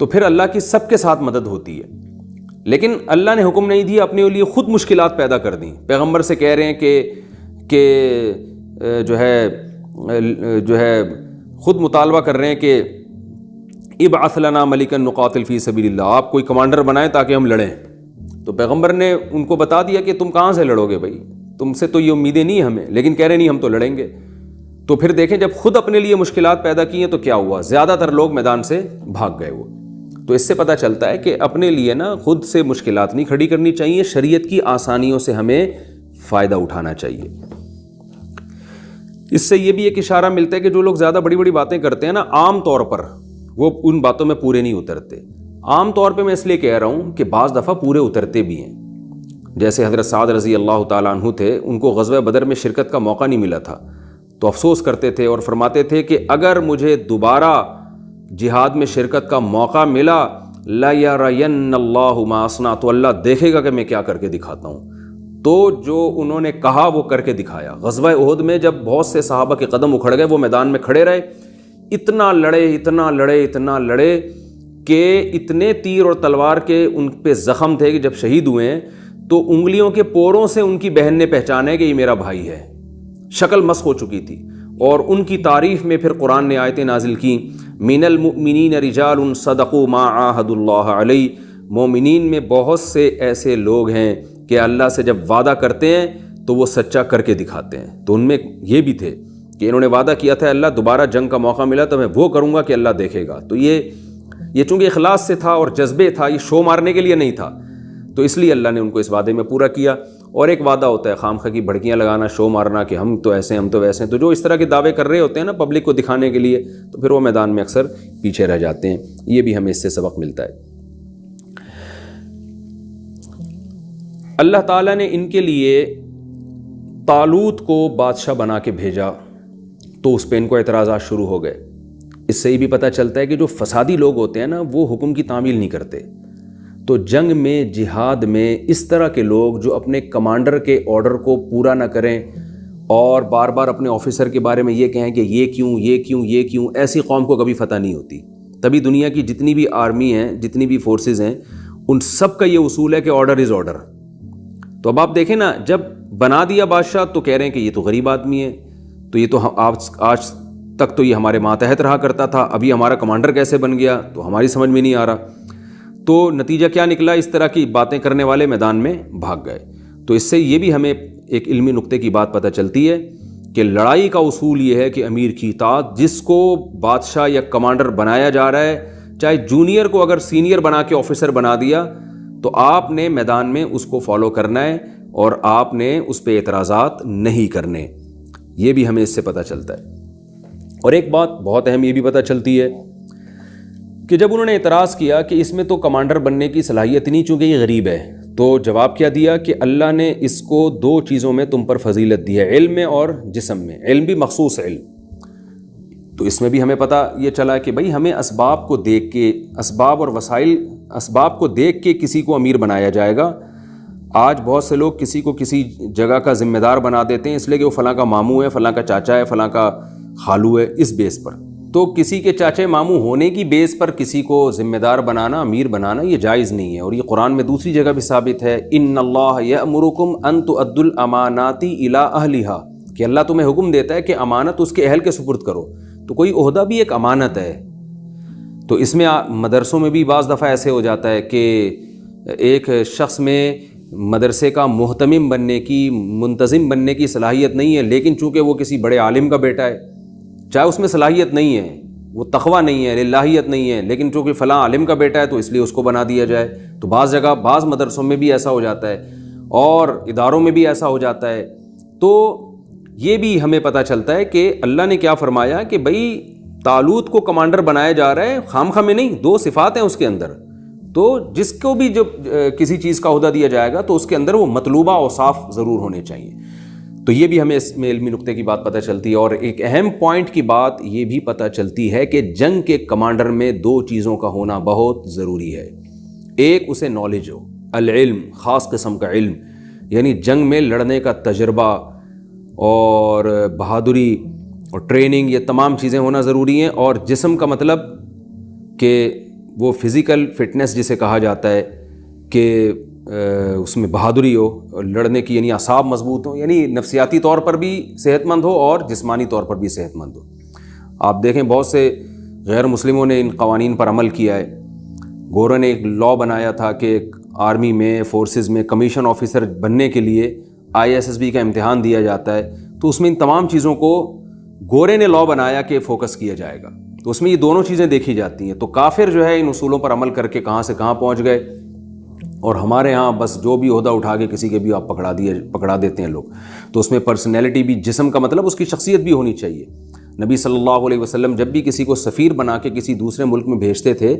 تو پھر اللہ کی سب کے ساتھ مدد ہوتی ہے. لیکن اللہ نے حکم نہیں دیا، اپنے لیے خود مشکلات پیدا کر دیں. پیغمبر سے کہہ رہے ہیں کہ جو ہے خود مطالبہ کر رہے ہیں کہ ابعث لنا ملکا نقاتل فی سبیل اللہ، آپ کوئی کمانڈر بنائیں تاکہ ہم لڑیں. تو پیغمبر نے ان کو بتا دیا کہ تم کہاں سے لڑو گے بھائی، تم سے تو یہ امیدیں نہیں ہمیں، لیکن کہہ رہے نہیں ہم تو لڑیں گے. تو پھر دیکھیں جب خود اپنے لیے مشکلات پیدا کی ہیں تو کیا ہوا، زیادہ تر لوگ میدان سے بھاگ گئے. وہ تو اس سے پتہ چلتا ہے کہ اپنے لیے نا خود سے مشکلات نہیں کھڑی کرنی چاہیے، شریعت کی آسانیوں سے ہمیں فائدہ اٹھانا چاہیے. اس سے یہ بھی ایک اشارہ ملتا ہے کہ جو لوگ زیادہ بڑی بڑی باتیں کرتے ہیں نا، عام طور پر وہ ان باتوں میں پورے نہیں اترتے. عام طور پہ میں اس لیے کہہ رہا ہوں کہ بعض دفعہ پورے اترتے بھی ہیں. جیسے حضرت سعد رضی اللہ تعالیٰ عنہ تھے، ان کو غزوہ بدر میں شرکت کا موقع نہیں ملا تھا تو افسوس کرتے تھے اور فرماتے تھے کہ اگر مجھے دوبارہ جہاد میں شرکت کا موقع ملا لَيَرَيَنَّ اللَّهُ مَا أَصْنَعُ، تو اللہ دیکھے گا کہ میں کیا کر کے دکھاتا ہوں. تو جو انہوں نے کہا وہ کر کے دکھایا. غزوہ احد میں جب بہت سے صحابہ کے قدم اکھڑ گئے، وہ میدان میں کھڑے رہے، اتنا لڑے کہ اتنے تیر اور تلوار کے ان پہ زخم تھے کہ جب شہید ہوئے ہیں تو انگلیوں کے پوروں سے ان کی بہن نے پہچانا کہ یہ میرا بھائی ہے. شکل مسخ ہو چکی تھی. اور ان کی تعریف میں پھر قرآن نے آیتیں نازل کی، من المؤمنین رجال صدقوا ما عاہدوا اللہ علیہ، مومنین میں بہت سے ایسے لوگ ہیں کہ اللہ سے جب وعدہ کرتے ہیں تو وہ سچا کر کے دکھاتے ہیں. تو ان میں یہ بھی تھے کہ انہوں نے وعدہ کیا تھا اللہ دوبارہ جنگ کا موقع ملا تو میں وہ کروں گا کہ اللہ دیکھے گا. تو یہ چونکہ اخلاص سے تھا اور جذبے تھا، یہ شو مارنے کے لیے نہیں تھا، تو اس لیے اللہ نے ان کو اس وعدے میں پورا کیا. اور ایک وعدہ ہوتا ہے خامخواہ کی بھڑکیاں لگانا، شو مارنا کہ ہم تو ایسے ہیں ہم تو ویسے ہیں. تو جو اس طرح کے دعوے کر رہے ہوتے ہیں نا پبلک کو دکھانے کے لیے، تو پھر وہ میدان میں اکثر پیچھے رہ جاتے ہیں. یہ بھی ہمیں اس سے سبق ملتا ہے. اللہ تعالیٰ نے ان کے لیے طالوت کو بادشاہ بنا کے بھیجا تو اس پہ ان کو اعتراضات شروع ہو گئے. اس سے یہ بھی پتہ چلتا ہے کہ جو فسادی لوگ ہوتے ہیں نا وہ حکم کی تعمیل نہیں کرتے. تو جنگ میں، جہاد میں اس طرح کے لوگ جو اپنے کمانڈر کے آرڈر کو پورا نہ کریں اور بار بار اپنے آفیسر کے بارے میں یہ کہیں کہ یہ کیوں، ایسی قوم کو کبھی فتح نہیں ہوتی. تبھی دنیا کی جتنی بھی آرمی ہیں، جتنی بھی فورسز ہیں، ان سب کا یہ اصول ہے کہ آرڈر از آرڈر. تو اب آپ دیکھیں نا، جب بنا دیا بادشاہ تو کہہ رہے ہیں کہ یہ تو غریب آدمی ہے، تو یہ تو آج تک تو یہ ہمارے ماتحت رہا کرتا تھا، ابھی ہمارا کمانڈر کیسے بن گیا، تو ہماری سمجھ میں نہیں آ رہا. تو نتیجہ کیا نکلا، اس طرح کی باتیں کرنے والے میدان میں بھاگ گئے. تو اس سے یہ بھی ہمیں ایک علمی نقطے کی بات پتہ چلتی ہے کہ لڑائی کا اصول یہ ہے کہ امیر کی اطاعت. جس کو بادشاہ یا کمانڈر بنایا جا رہا ہے، چاہے جونیئر کو اگر سینئر بنا کے آفیسر بنا دیا تو آپ نے میدان میں اس کو فالو کرنا ہے اور آپ نے اس پہ اعتراضات نہیں کرنے. یہ بھی ہمیں اس سے پتہ چلتا ہے. اور ایک بات بہت اہم یہ بھی پتہ چلتی ہے کہ جب انہوں نے اعتراض کیا کہ اس میں تو کمانڈر بننے کی صلاحیت نہیں چونکہ یہ غریب ہے، تو جواب کیا دیا کہ اللہ نے اس کو 2 چیزوں میں تم پر فضیلت دی ہے، علم میں اور جسم میں. علم بھی مخصوص علم. تو اس میں بھی ہمیں پتہ یہ چلا کہ بھئی ہمیں اسباب کو دیکھ کے، اسباب اور وسائل، اسباب کو دیکھ کے کسی کو امیر بنایا جائے گا. آج بہت سے لوگ کسی کو کسی جگہ کا ذمہ دار بنا دیتے ہیں اس لیے کہ وہ فلاں کا ماموں ہے، فلاں کا چاچا ہے، فلاں کا خالو ہے، اس بیس پر. تو کسی کے چاچے ماموں ہونے کی بیس پر کسی کو ذمہ دار بنانا، امیر بنانا، یہ جائز نہیں ہے. اور یہ قرآن میں دوسری جگہ بھی ثابت ہے، ان اللہ یأمرکم ان تؤدوا الامانات الی اہلھا، کہ اللہ تمہیں حکم دیتا ہے کہ امانت اس کے اہل کے سپرد کرو. تو کوئی عہدہ بھی ایک امانت ہے. تو اس میں مدرسوں میں بھی بعض دفعہ ایسے ہو جاتا ہے کہ ایک شخص میں مدرسے کا محتمم بننے کی، منتظم بننے کی صلاحیت نہیں ہے، لیکن چونکہ وہ کسی بڑے عالم کا بیٹا ہے، چاہے اس میں صلاحیت نہیں ہے، وہ تقویٰ نہیں ہے، للہیت نہیں ہے، لیکن چونکہ فلاں عالم کا بیٹا ہے تو اس لیے اس کو بنا دیا جائے. تو بعض جگہ، بعض مدرسوں میں بھی ایسا ہو جاتا ہے اور اداروں میں بھی ایسا ہو جاتا ہے. تو یہ بھی ہمیں پتہ چلتا ہے کہ اللہ نے کیا فرمایا کہ بھئی طالوت کو کمانڈر بنایا جا رہا ہے، خام خواہ میں نہیں، 2 صفات ہیں اس کے اندر. تو جس کو بھی جب کسی چیز کا عہدہ دیا جائے گا تو اس کے اندر وہ مطلوبہ اوصاف ضرور ہونے چاہیے. تو یہ بھی ہمیں اس میں علمی نقطے کی بات پتہ چلتی ہے. اور ایک اہم پوائنٹ کی بات یہ بھی پتہ چلتی ہے کہ جنگ کے کمانڈر میں 2 چیزوں کا ہونا بہت ضروری ہے. ایک اسے نالج ہو، العلم، خاص قسم کا علم، یعنی جنگ میں لڑنے کا تجربہ اور بہادری اور ٹریننگ، یہ تمام چیزیں ہونا ضروری ہیں. اور جسم کا مطلب کہ وہ فزیکل فٹنس جسے کہا جاتا ہے کہ اس میں بہادری ہو لڑنے کی، یعنی اعصاب مضبوط ہوں، یعنی نفسیاتی طور پر بھی صحت مند ہو اور جسمانی طور پر بھی صحت مند ہو۔ آپ دیکھیں بہت سے غیر مسلموں نے ان قوانین پر عمل کیا ہے۔ گورا نے ایک لاء بنایا تھا کہ ایک آرمی میں، فورسز میں کمیشن آفیسر بننے کے لیے ISSB کا امتحان دیا جاتا ہے، تو اس میں ان تمام چیزوں کو گورے نے لاء بنایا کہ فوکس کیا جائے گا، تو اس میں یہ دونوں چیزیں دیکھی جاتی ہیں۔ تو کافر جو ہے ان اصولوں پر عمل کر کے کہاں سے کہاں پہنچ گئے، اور ہمارے ہاں بس جو بھی عہدہ اٹھا کے کسی کے بھی آپ پکڑا دیتے ہیں لوگ۔ تو اس میں پرسنالٹی بھی، جسم کا مطلب اس کی شخصیت بھی ہونی چاہیے۔ نبی صلی اللہ علیہ وسلم جب بھی کسی کو سفیر بنا کے کسی دوسرے ملک میں بھیجتے تھے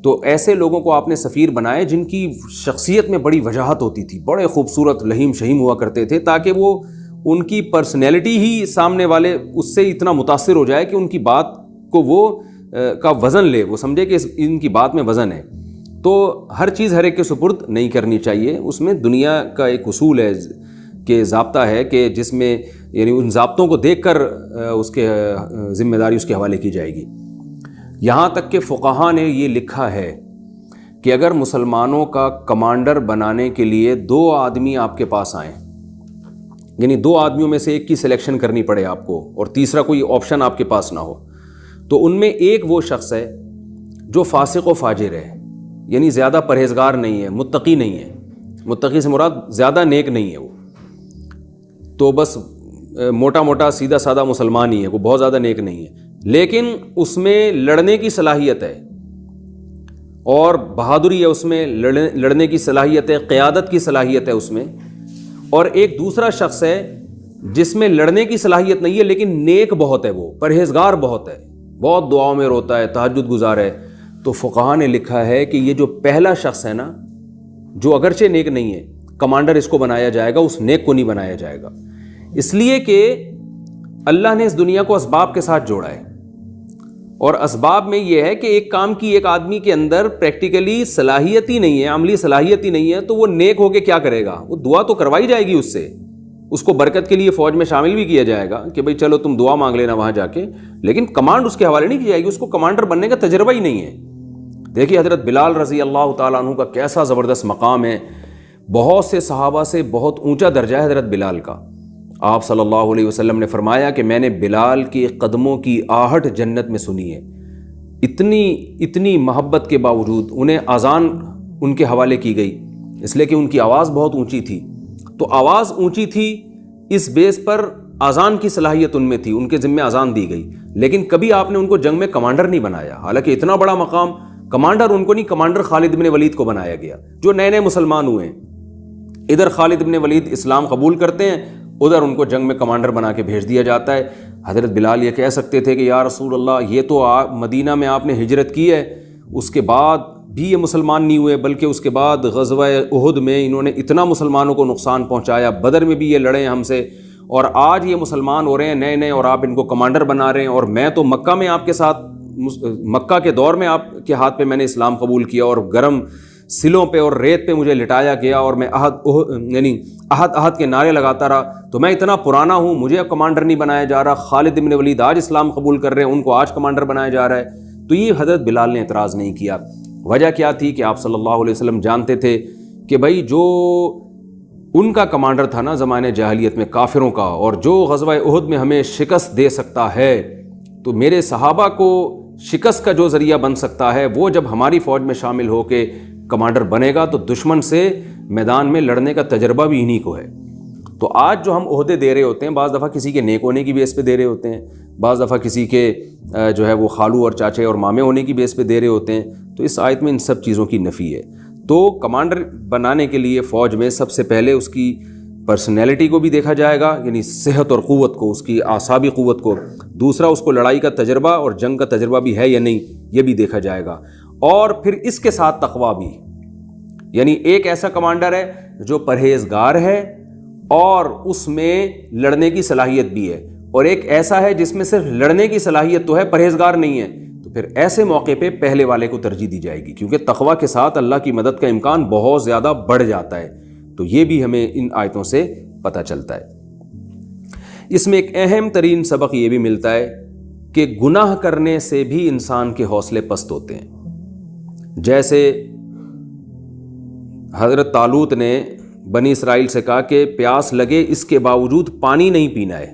تو ایسے لوگوں کو آپ نے سفیر بنائے جن کی شخصیت میں بڑی وجاہت ہوتی تھی، بڑے خوبصورت لہیم شہیم ہوا کرتے تھے، تاکہ وہ ان کی پرسنالٹی ہی سامنے والے اس سے اتنا متاثر ہو جائے کہ ان کی بات کو وہ کا وزن لے، وہ سمجھے کہ ان کی بات میں وزن ہے۔ تو ہر چیز ہر ایک کے سپرد نہیں کرنی چاہیے، اس میں دنیا کا ایک اصول ہے کہ ضابطہ ہے کہ جس میں یعنی ان ضابطوں کو دیکھ کر اس کے ذمہ داری اس کے حوالے کی جائے گی۔ یہاں تک کہ فقہا نے یہ لکھا ہے کہ اگر مسلمانوں کا کمانڈر بنانے کے لیے 2 آدمی آپ کے پاس آئیں، یعنی 2 آدمیوں میں سے ایک کی سلیکشن کرنی پڑے آپ کو اور تیسرا کوئی آپشن آپ کے پاس نہ ہو، تو ان میں ایک وہ شخص ہے جو فاسق و فاجر ہے، یعنی زیادہ پرہیزگار نہیں ہے، متقی نہیں ہے، متقی سے مراد زیادہ نیک نہیں ہے، وہ تو بس موٹا موٹا سیدھا سادہ مسلمان ہی ہے، وہ بہت زیادہ نیک نہیں ہے، لیکن اس میں لڑنے کی صلاحیت ہے اور بہادری ہے، اس میں لڑنے کی صلاحیت ہے، قیادت کی صلاحیت ہے اس میں۔ اور ایک دوسرا شخص ہے جس میں لڑنے کی صلاحیت نہیں ہے لیکن نیک بہت ہے، وہ پرہیزگار بہت ہے، بہت دعاؤں میں روتا ہے، تہجد گزار ہے۔ تو فقہا نے لکھا ہے کہ یہ جو پہلا شخص ہے نا، جو اگرچہ نیک نہیں ہے، کمانڈر اس کو بنایا جائے گا، اس نیک کو نہیں بنایا جائے گا، اس لیے کہ اللہ نے اس دنیا کو اسباب کے ساتھ جوڑا ہے، اور اسباب میں یہ ہے کہ ایک کام کی ایک آدمی کے اندر پریکٹیکلی صلاحیت ہی نہیں ہے، عملی صلاحیت ہی نہیں ہے، تو وہ نیک ہو کے کیا کرے گا؟ وہ دعا تو کروائی جائے گی اس سے، اس کو برکت کے لیے فوج میں شامل بھی کیا جائے گا کہ بھئی چلو تم دعا مانگ لینا وہاں جا کے، لیکن کمانڈ اس کے حوالے نہیں کی جائے گی، اس کو کمانڈر بننے کا تجربہ ہی نہیں ہے۔ دیکھیے حضرت بلال رضی اللہ تعالیٰ عنہ کا کیسا زبردست مقام ہے، بہت سے صحابہ سے بہت اونچا درجہ ہے حضرت بلال کا۔ آپ صلی اللہ علیہ وسلم نے فرمایا کہ میں نے بلال کے قدموں کی آہٹ جنت میں سنی ہے۔ اتنی محبت کے باوجود انہیں اذان ان کے حوالے کی گئی، اس لیے کہ ان کی آواز بہت اونچی تھی، تو آواز اونچی تھی اس بیس پر اذان کی صلاحیت ان میں تھی، ان کے ذمہ اذان دی گئی، لیکن کبھی آپ نے ان کو جنگ میں کمانڈر نہیں بنایا، حالانکہ اتنا بڑا مقام، کمانڈر ان کو نہیں، کمانڈر خالد بن ولید کو بنایا گیا جو نئے نئے مسلمان ہوئے ہیں۔ ادھر خالد بن ولید اسلام قبول کرتے ہیں، ادھر ان کو جنگ میں کمانڈر بنا کے بھیج دیا جاتا ہے۔ حضرت بلال یہ کہہ سکتے تھے کہ یا رسول اللہ، یہ تو مدینہ میں آپ نے ہجرت کی ہے، اس کے بعد بھی یہ مسلمان نہیں ہوئے، بلکہ اس کے بعد غزوہ احد میں انہوں نے اتنا مسلمانوں کو نقصان پہنچایا، بدر میں بھی یہ لڑے ہیں ہم سے، اور آج یہ مسلمان ہو رہے ہیں نئے نئے اور آپ ان کو کمانڈر بنا رہے ہیں، اور میں تو مکہ میں آپ کے ساتھ، مکہ کے دور میں آپ کے ہاتھ پہ میں نے اسلام قبول کیا، اور گرم سلوں پہ اور ریت پہ مجھے لٹایا گیا، اور میں احد کے نعرے لگاتا رہا، تو میں اتنا پرانا ہوں، مجھے اب کمانڈر نہیں بنایا جا رہا۔ خالد بن ولید آج اسلام قبول کر رہے ہیں، ان کو آج کمانڈر بنایا جا رہا ہے۔ تو یہ حضرت بلال نے اعتراض نہیں کیا۔ وجہ کیا تھی کہ آپ صلی اللہ علیہ وسلم جانتے تھے کہ بھائی جو ان کا کمانڈر تھا نا زمانے جاہلیت میں کافروں کا، اور جو غزوہ احد میں ہمیں شکست دے سکتا ہے، تو میرے صحابہ کو شکست کا جو ذریعہ بن سکتا ہے وہ جب ہماری فوج میں شامل ہو کے کمانڈر بنے گا، تو دشمن سے میدان میں لڑنے کا تجربہ بھی انہی کو ہے۔ تو آج جو ہم عہدے دے رہے ہوتے ہیں، بعض دفعہ کسی کے نیک ہونے کی بیس پہ دے رہے ہوتے ہیں، بعض دفعہ کسی کے جو ہے وہ خالو اور چاچے اور مامے ہونے کی بیس پہ دے رہے ہوتے ہیں، تو اس آیت میں ان سب چیزوں کی نفی ہے۔ تو کمانڈر بنانے کے لیے فوج میں سب سے پہلے اس کی پرسنالٹی کو بھی دیکھا جائے گا، یعنی صحت اور قوت کو، اس کی اعصابی قوت کو، دوسرا اس کو لڑائی کا تجربہ اور جنگ کا تجربہ بھی ہے یا نہیں یہ بھی دیکھا جائے گا، اور پھر اس کے ساتھ تقویٰ بھی، یعنی ایک ایسا کمانڈر ہے جو پرہیزگار ہے اور اس میں لڑنے کی صلاحیت بھی ہے، اور ایک ایسا ہے جس میں صرف لڑنے کی صلاحیت تو ہے، پرہیزگار نہیں ہے، تو پھر ایسے موقع پہ پہلے والے کو ترجیح دی جائے گی، کیونکہ تقویٰ کے ساتھ اللہ کی مدد کا امکان بہت زیادہ بڑھ جاتا ہے۔ تو یہ بھی ہمیں ان آیتوں سے پتہ چلتا ہے۔ اس میں ایک اہم ترین سبق یہ بھی ملتا ہے کہ گناہ کرنے سے بھی انسان کے حوصلے پست ہوتے ہیں۔ جیسے حضرت طالوت نے بنی اسرائیل سے کہا کہ پیاس لگے اس کے باوجود پانی نہیں پینا ہے،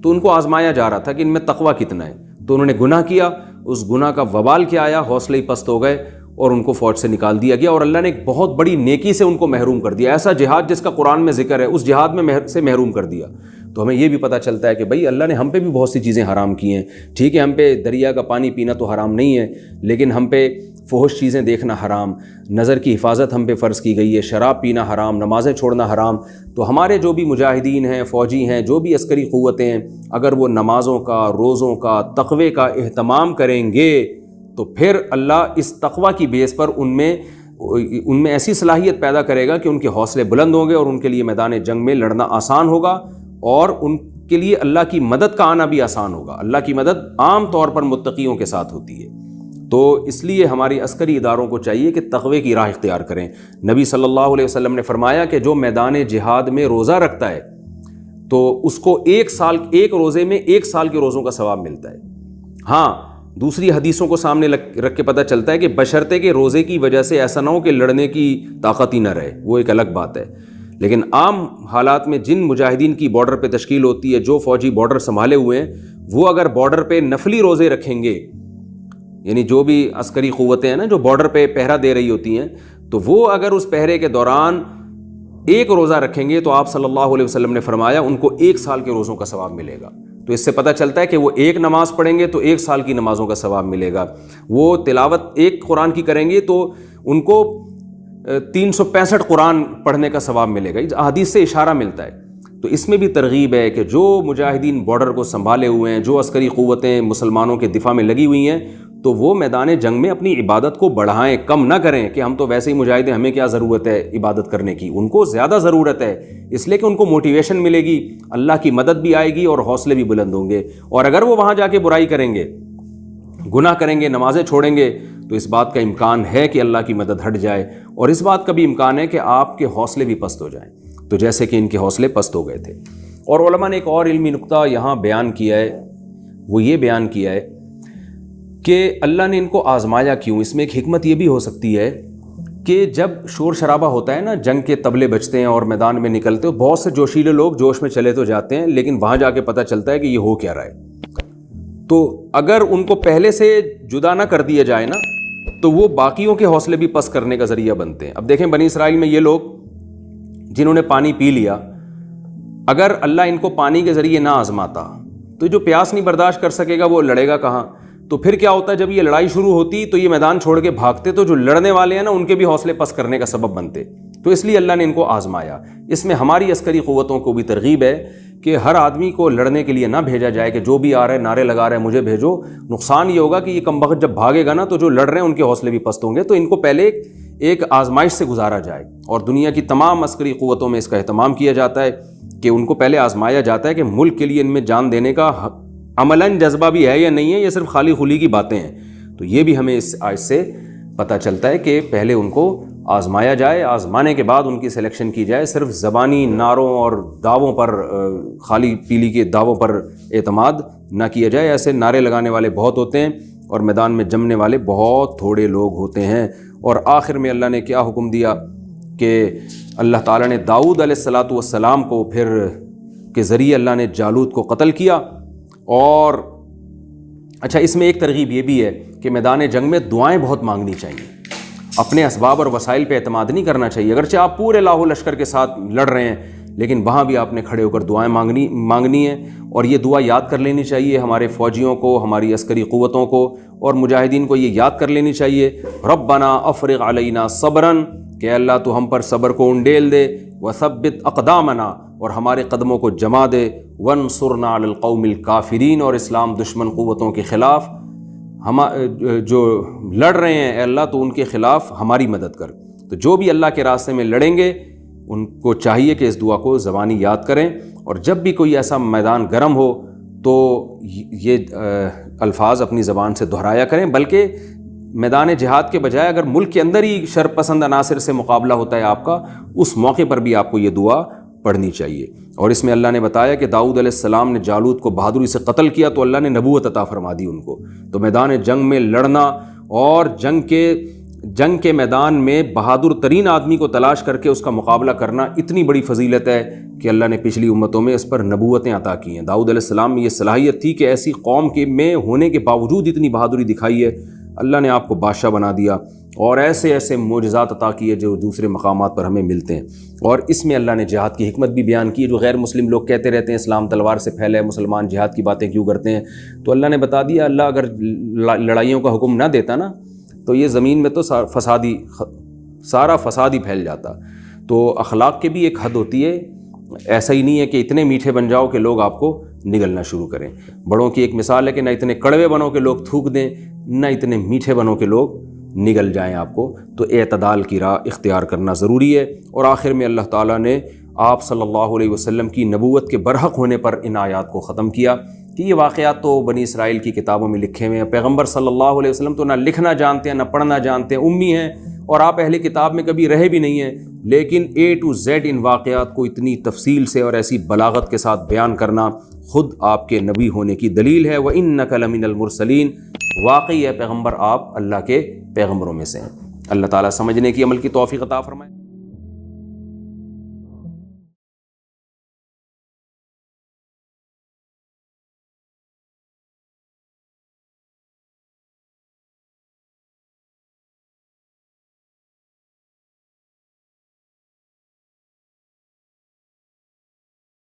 تو ان کو آزمایا جا رہا تھا کہ ان میں تقویٰ کتنا ہے، تو انہوں نے گناہ کیا، اس گناہ کا وبال کیا آیا، حوصلے ہی پست ہو گئے اور ان کو فوج سے نکال دیا گیا، اور اللہ نے ایک بہت بڑی نیکی سے ان کو محروم کر دیا، ایسا جہاد جس کا قرآن میں ذکر ہے اس جہاد میں سے محروم کر دیا۔ تو ہمیں یہ بھی پتہ چلتا ہے کہ بھئی اللہ نے ہم پہ بھی بہت سی چیزیں حرام کی ہیں، ٹھیک ہے ہم پہ دریا کا پانی پینا تو حرام نہیں ہے، لیکن ہم پہ فحش چیزیں دیکھنا حرام، نظر کی حفاظت ہم پہ فرض کی گئی ہے، شراب پینا حرام، نمازیں چھوڑنا حرام۔ تو ہمارے جو بھی مجاہدین ہیں، فوجی ہیں، جو بھی عسکری قوتیں ہیں، اگر وہ نمازوں کا، روزوں کا، تقوی کا اہتمام کریں گے تو پھر اللہ اس تقوی کی بیس پر ان میں ایسی صلاحیت پیدا کرے گا کہ ان کے حوصلے بلند ہوں گے اور ان کے لیے میدان جنگ میں لڑنا آسان ہوگا، اور ان کے لیے اللہ کی مدد کا آنا بھی آسان ہوگا۔ اللہ کی مدد عام طور پر متقیوں کے ساتھ ہوتی ہے، تو اس لیے ہماری عسکری اداروں کو چاہیے کہ تقوی کی راہ اختیار کریں۔ نبی صلی اللہ علیہ وسلم نے فرمایا کہ جو میدان جہاد میں روزہ رکھتا ہے تو اس کو ایک روزے میں 1 سال کے روزوں کا ثواب ملتا ہے۔ ہاں، دوسری حدیثوں کو سامنے رکھ کے پتہ چلتا ہے کہ بشرطے کہ روزے کی وجہ سے ایسا نہ ہو کہ لڑنے کی طاقت ہی نہ رہے، وہ ایک الگ بات ہے، لیکن عام حالات میں جن مجاہدین کی بارڈر پہ تشکیل ہوتی ہے، جو فوجی بارڈر سنبھالے ہوئے ہیں، وہ اگر بارڈر پہ نفلی روزے رکھیں گے، یعنی جو بھی عسکری قوتیں ہیں نا جو بارڈر پہ پہرا دے رہی ہوتی ہیں، تو وہ اگر اس پہرے کے دوران 1 روزہ رکھیں گے تو آپ صلی اللہ علیہ وسلم نے فرمایا ان کو 1 سال کے روزوں کا ثواب ملے گا۔ تو اس سے پتہ چلتا ہے کہ وہ 1 نماز پڑھیں گے تو 1 سال کی نمازوں کا ثواب ملے گا، وہ تلاوت 1 قرآن کی کریں گے تو ان کو 365 قرآن پڑھنے کا ثواب ملے گا۔ اس احادیث سے اشارہ ملتا ہے۔ تو اس میں بھی ترغیب ہے کہ جو مجاہدین بارڈر کو سنبھالے ہوئے ہیں، جو عسکری قوتیں مسلمانوں کے دفاع میں لگی ہوئی ہیں، تو وہ میدان جنگ میں اپنی عبادت کو بڑھائیں، کم نہ کریں کہ ہم تو ویسے ہی مجاہد ہیں، ہمیں کیا ضرورت ہے عبادت کرنے کی۔ ان کو زیادہ ضرورت ہے، اس لیے کہ ان کو موٹیویشن ملے گی، اللہ کی مدد بھی آئے گی اور حوصلے بھی بلند ہوں گے۔ اور اگر وہ وہاں جا کے برائی کریں گے، گناہ کریں گے، نمازیں چھوڑیں گے، تو اس بات کا امکان ہے کہ اللہ کی مدد ہٹ جائے، اور اس بات کا بھی امکان ہے کہ آپ کے حوصلے بھی پست ہو جائیں، تو جیسے کہ ان کے حوصلے پست ہو گئے تھے۔ اور علماء نے ایک اور علمی نقطہ یہاں بیان کیا ہے، وہ یہ بیان کیا ہے کہ اللہ نے ان کو آزمایا کیوں۔ اس میں ایک حکمت یہ بھی ہو سکتی ہے کہ جب شور شرابہ ہوتا ہے نا، جنگ کے طبلے بجتے ہیں اور میدان میں نکلتے ہو، بہت سے جوشیلے لوگ جوش میں چلے تو جاتے ہیں، لیکن وہاں جا کے پتہ چلتا ہے کہ یہ ہو کیا رہا ہے۔ تو اگر ان کو پہلے سے جدا نہ کر دیا جائے نا، تو وہ باقیوں کے حوصلے بھی پست کرنے کا ذریعہ بنتے ہیں۔ اب دیکھیں بنی اسرائیل میں یہ لوگ جنہوں نے پانی پی لیا، اگر اللہ ان کو پانی کے ذریعے نہ آزماتا تو جو پیاس نہیں برداشت کر سکے گا وہ لڑے گا کہاں؟ تو پھر کیا ہوتا ہے، جب یہ لڑائی شروع ہوتی تو یہ میدان چھوڑ کے بھاگتے، تو جو لڑنے والے ہیں نا ان کے بھی حوصلے پست کرنے کا سبب بنتے۔ تو اس لیے اللہ نے ان کو آزمایا۔ اس میں ہماری عسکری قوتوں کو بھی ترغیب ہے کہ ہر آدمی کو لڑنے کے لیے نہ بھیجا جائے کہ جو بھی آ رہا ہے نعرے لگا رہا ہے مجھے بھیجو۔ نقصان یہ ہوگا کہ یہ کم وقت جب بھاگے گا نا تو جو لڑ رہے ہیں ان کے حوصلے بھی پست ہوں گے۔ تو ان کو پہلے ایک آزمائش سے گزارا جائے، اور دنیا کی تمام عسکری قوتوں میں اس کا اہتمام کیا جاتا ہے کہ ان کو پہلے آزمایا جاتا ہے کہ ملک کے لیے ان میں جان دینے کا عملاً جذبہ بھی ہے یا نہیں ہے، یہ صرف خالی خلی کی باتیں ہیں۔ تو یہ بھی ہمیں اس آیت سے پتہ چلتا ہے کہ پہلے ان کو آزمایا جائے، آزمانے کے بعد ان کی سلیکشن کی جائے، صرف زبانی نعروں اور دعووں پر، خالی پیلی کے دعووں پر اعتماد نہ کیا جائے۔ ایسے نعرے لگانے والے بہت ہوتے ہیں اور میدان میں جمنے والے بہت تھوڑے لوگ ہوتے ہیں۔ اور آخر میں اللہ نے کیا حکم دیا کہ اللہ تعالیٰ نے داؤد علیہ السلام کو پھر کے ذریعے اللہ نے جالوت کو قتل کیا۔ اور اچھا، اس میں ایک ترغیب یہ بھی ہے کہ میدان جنگ میں دعائیں بہت مانگنی چاہیے، اپنے اسباب اور وسائل پہ اعتماد نہیں کرنا چاہیے۔ اگرچہ آپ پورے لاہو لشکر کے ساتھ لڑ رہے ہیں، لیکن وہاں بھی آپ نے کھڑے ہو کر دعائیں مانگنی ہیں، اور یہ دعا یاد کر لینی چاہیے ہمارے فوجیوں کو، ہماری عسکری قوتوں کو اور مجاہدین کو، یہ یاد کر لینی چاہیے، ربنا افرغ علینا صبراً، کہ اللہ تو ہم پر صبر کو انڈیل دے، وثبت اقدامنا، اور ہمارے قدموں کو جما دے، وانصرنا علی القوم الکافرین، اور اسلام دشمن قوتوں کے خلاف ہم جو لڑ رہے ہیں اے اللہ تو ان کے خلاف ہماری مدد کر۔ تو جو بھی اللہ کے راستے میں لڑیں گے ان کو چاہیے کہ اس دعا کو زبانی یاد کریں، اور جب بھی کوئی ایسا میدان گرم ہو تو یہ الفاظ اپنی زبان سے دہرایا کریں، بلکہ میدان جہاد کے بجائے اگر ملک کے اندر ہی شر پسند عناصر سے مقابلہ ہوتا ہے آپ کا، اس موقع پر بھی آپ کو یہ دعا پڑھنی چاہیے۔ اور اس میں اللہ نے بتایا کہ داؤد علیہ السلام نے جالوت کو بہادری سے قتل کیا تو اللہ نے نبوت عطا فرما دی ان کو۔ تو میدان جنگ میں لڑنا اور جنگ کے جنگ کے میدان میں بہادر ترین آدمی کو تلاش کر کے اس کا مقابلہ کرنا اتنی بڑی فضیلت ہے کہ اللہ نے پچھلی امتوں میں اس پر نبوتیں عطا کی ہیں۔ داؤد علیہ السلام میں یہ صلاحیت تھی کہ ایسی قوم کے میں ہونے کے باوجود اتنی بہادری دکھائی ہے، اللہ نے آپ کو بادشاہ بنا دیا اور ایسے ایسے معجزات عطا کیے جو دوسرے مقامات پر ہمیں ملتے ہیں۔ اور اس میں اللہ نے جہاد کی حکمت بھی بیان کی، جو غیر مسلم لوگ کہتے رہتے ہیں اسلام تلوار سے پھیلا ہے، مسلمان جہاد کی باتیں کیوں کرتے ہیں، تو اللہ نے بتا دیا اللہ اگر لڑائیوں کا حکم نہ دیتا نا تو یہ زمین میں تو سارا فساد ہی پھیل جاتا۔ تو اخلاق کی بھی ایک حد ہوتی ہے، ایسا ہی نہیں ہے کہ اتنے میٹھے بن جاؤ کہ لوگ آپ کو نگلنا شروع کریں۔ بڑوں کی ایک مثال ہے کہ نہ اتنے کڑوے بنو کہ لوگ تھوک دیں، نہ اتنے میٹھے بنو کہ لوگ نگل جائیں آپ کو۔ تو اعتدال کی راہ اختیار کرنا ضروری ہے۔ اور آخر میں اللہ تعالیٰ نے آپ صلی اللہ علیہ وسلم کی نبوت کے برحق ہونے پر ان آیات کو ختم کیا کہ یہ واقعات تو بنی اسرائیل کی کتابوں میں لکھے ہوئے ہیں، پیغمبر صلی اللہ علیہ وسلم تو نہ لکھنا جانتے ہیں نہ پڑھنا جانتے ہیں، امی ہیں، اور آپ اہل کتاب میں کبھی رہے بھی نہیں ہیں، لیکن A to Z ان واقعات کو اتنی تفصیل سے اور ایسی بلاغت کے ساتھ بیان کرنا خود آپ کے نبی ہونے کی دلیل ہے۔ وَإِنَّكَ لَمِنَ الْمُرْسَلِينَ، واقعی ہے پیغمبر آپ اللہ کے پیغمبروں میں سے ہیں۔ اللہ تعالیٰ سمجھنے کی عمل کی توفیق عطا فرمائے۔